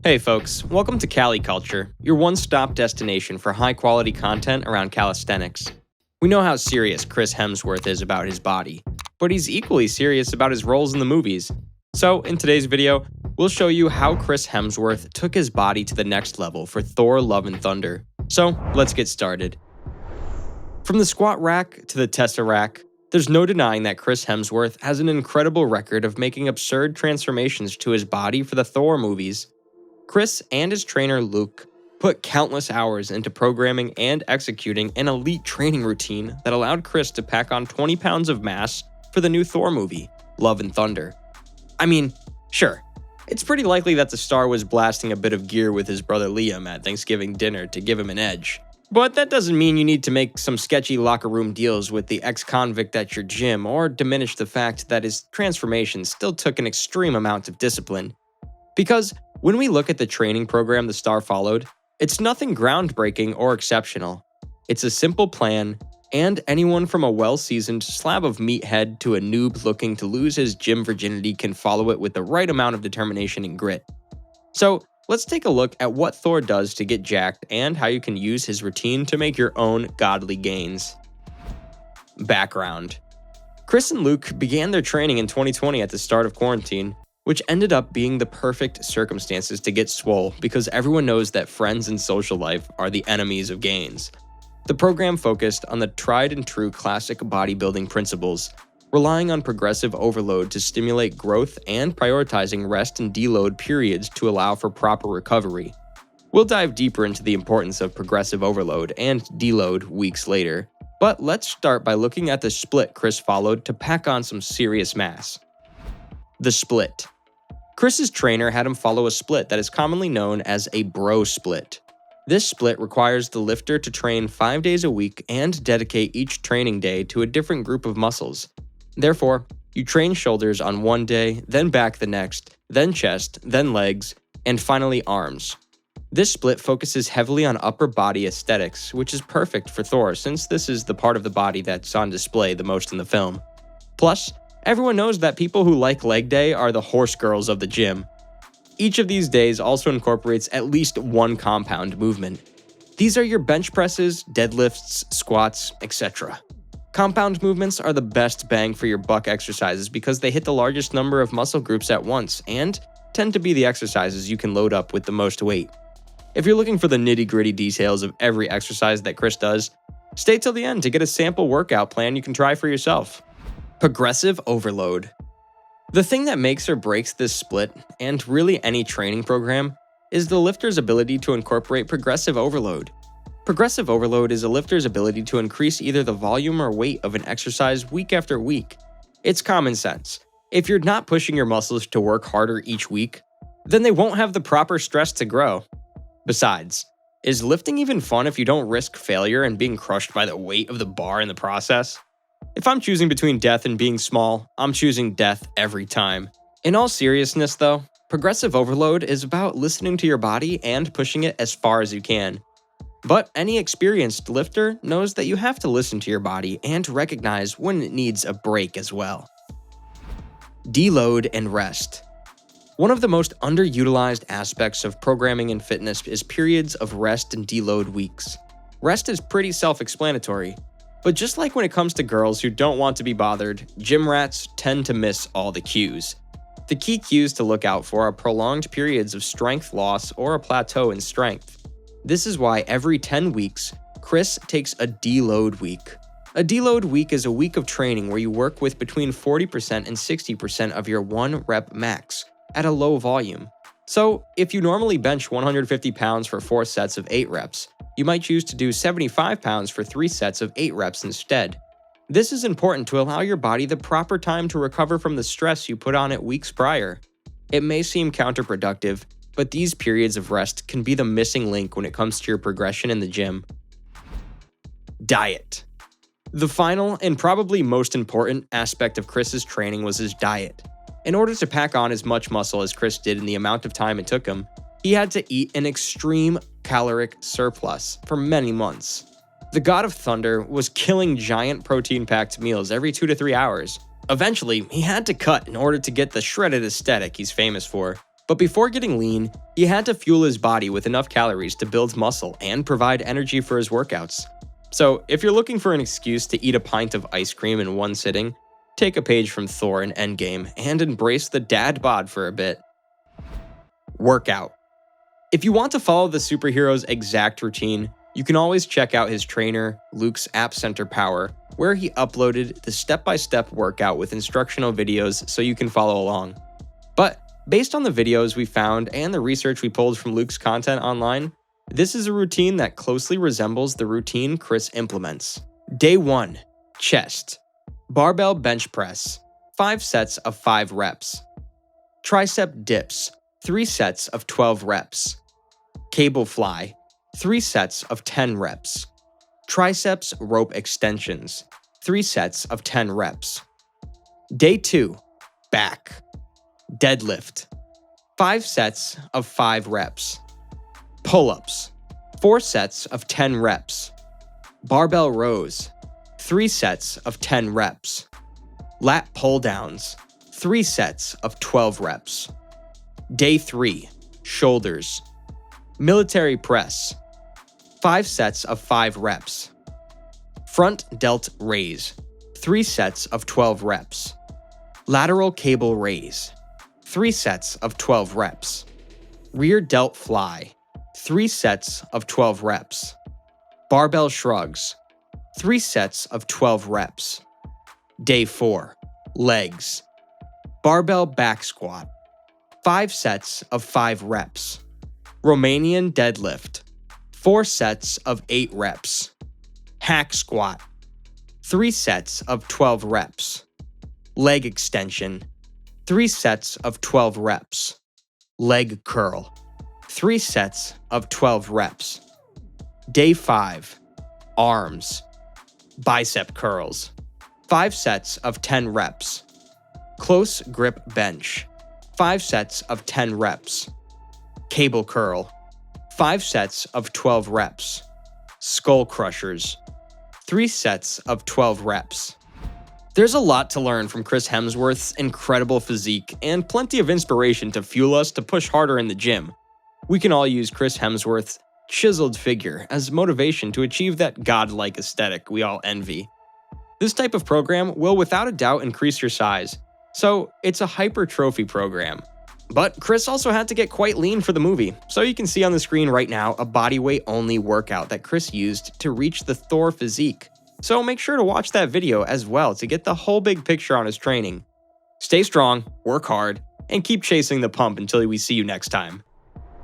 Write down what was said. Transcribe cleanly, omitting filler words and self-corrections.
Hey folks, welcome to Cali Culture, your one-stop destination for high-quality content around calisthenics. We know how serious Chris Hemsworth is about his body, but he's equally serious about his roles in the movies. So, in today's video, we'll show you how Chris Hemsworth took his body to the next level for Thor: Love and Thunder. So, let's get started. From the squat rack to the Tesseract, there's no denying that Chris Hemsworth has an incredible record of making absurd transformations to his body for the Thor movies. Chris and his trainer Luke put countless hours into programming and executing an elite training routine that allowed Chris to pack on 20 pounds of mass for the new Thor movie, Love and Thunder. I mean, sure, it's pretty likely that the star was blasting a bit of gear with his brother Liam at Thanksgiving dinner to give him an edge. But that doesn't mean you need to make some sketchy locker room deals with the ex-convict at your gym or diminish the fact that his transformation still took an extreme amount of discipline. Because when we look at the training program the star followed, it's nothing groundbreaking or exceptional. It's a simple plan, and anyone from a well-seasoned slab of meathead to a noob looking to lose his gym virginity can follow it with the right amount of determination and grit. So, let's take a look at what Thor does to get jacked and how you can use his routine to make your own godly gains. Background: Chris and Luke began their training in 2020 at the start of quarantine, which ended up being the perfect circumstances to get swole because everyone knows that friends and social life are the enemies of gains. The program focused on the tried and true classic bodybuilding principles, relying on progressive overload to stimulate growth and prioritizing rest and deload periods to allow for proper recovery. We'll dive deeper into the importance of progressive overload and deload weeks later, but let's start by looking at the split Chris followed to pack on some serious mass. The split. Chris's trainer had him follow a split that is commonly known as a bro split. This split requires the lifter to train 5 days a week and dedicate each training day to a different group of muscles. Therefore, you train shoulders on one day, then back the next, then chest, then legs, and finally arms. This split focuses heavily on upper body aesthetics, which is perfect for Thor since this is the part of the body that's on display the most in the film. Plus, everyone knows that people who like leg day are the horse girls of the gym. Each of these days also incorporates at least one compound movement. These are your bench presses, deadlifts, squats, etc. Compound movements are the best bang for your buck exercises because they hit the largest number of muscle groups at once and tend to be the exercises you can load up with the most weight. If you're looking for the nitty-gritty details of every exercise that Chris does, stay till the end to get a sample workout plan you can try for yourself. Progressive overload. The thing that makes or breaks this split, and really any training program, is the lifter's ability to incorporate progressive overload. Progressive overload is a lifter's ability to increase either the volume or weight of an exercise week after week. It's common sense. If you're not pushing your muscles to work harder each week, then they won't have the proper stress to grow. Besides, is lifting even fun if you don't risk failure and being crushed by the weight of the bar in the process? If I'm choosing between death and being small, I'm choosing death every time. In all seriousness though, progressive overload is about listening to your body and pushing it as far as you can. But any experienced lifter knows that you have to listen to your body and recognize when it needs a break as well. Deload and rest. One of the most underutilized aspects of programming in fitness is periods of rest and deload weeks. Rest is pretty self-explanatory. But just like when it comes to girls who don't want to be bothered, gym rats tend to miss all the cues. The key cues to look out for are prolonged periods of strength loss or a plateau in strength. This is why every 10 weeks, Chris takes a deload week. A deload week is a week of training where you work with between 40% and 60% of your 1 rep max at a low volume. So, if you normally bench 150 pounds for 4 sets of 8 reps, you might choose to do 75 pounds for 3 sets of 8 reps instead. This is important to allow your body the proper time to recover from the stress you put on it weeks prior. It may seem counterproductive, but these periods of rest can be the missing link when it comes to your progression in the gym. Diet. The final and probably most important aspect of Chris's training was his diet. In order to pack on as much muscle as Chris did in the amount of time it took him, he had to eat an extreme caloric surplus for many months. The God of Thunder was killing giant protein-packed meals every 2 to 3 hours. Eventually, he had to cut in order to get the shredded aesthetic he's famous for. But before getting lean, he had to fuel his body with enough calories to build muscle and provide energy for his workouts. So if you're looking for an excuse to eat a pint of ice cream in one sitting, take a page from Thor in Endgame and embrace the dad bod for a bit. Workout. If you want to follow the superhero's exact routine, you can always check out his trainer, Luke's App Center Power, where he uploaded the step-by-step workout with instructional videos so you can follow along. But based on the videos we found and the research we pulled from Luke's content online, this is a routine that closely resembles the routine Chris implements. Day 1. Chest. Barbell bench press, 5 sets of 5 reps. Tricep dips, 3 sets of 12 reps. Cable fly, 3 sets of 10 reps. Triceps rope extensions, 3 sets of 10 reps. Day 2. Back. Deadlift, 5 sets of 5 reps. Pull-ups, 4 sets of 10 reps. Barbell rows, 3 sets of 10 reps. Lat pull-downs, 3 sets of 12 reps. Day 3. Shoulders. Military press, 5 sets of 5 reps. Front delt raise, 3 sets of 12 reps. Lateral cable raise, 3 sets of 12 reps. Rear delt fly, 3 sets of 12 reps. Barbell shrugs, 3 sets of 12 reps. Day 4. Legs. Barbell back squat, 5 sets of 5 reps. Romanian deadlift, 4 sets of 8 reps. Hack squat, 3 sets of 12 reps. Leg extension, 3 sets of 12 reps. Leg curl, 3 sets of 12 reps. Day 5. Arms. Bicep curls, 5 sets of 10 reps. Close grip bench, 5 sets of 10 reps. Cable curl, 5 sets of 12 reps. Skull crushers, 3 sets of 12 reps. There's a lot to learn from Chris Hemsworth's incredible physique and plenty of inspiration to fuel us to push harder in the gym. We can all use Chris Hemsworth's chiseled figure as motivation to achieve that godlike aesthetic we all envy. This type of program will without a doubt increase your size, so it's a hypertrophy program. But Chris also had to get quite lean for the movie, so you can see on the screen right now a bodyweight only workout that Chris used to reach the Thor physique. So make sure to watch that video as well to get the whole big picture on his training. Stay strong, work hard, and keep chasing the pump until we see you next time.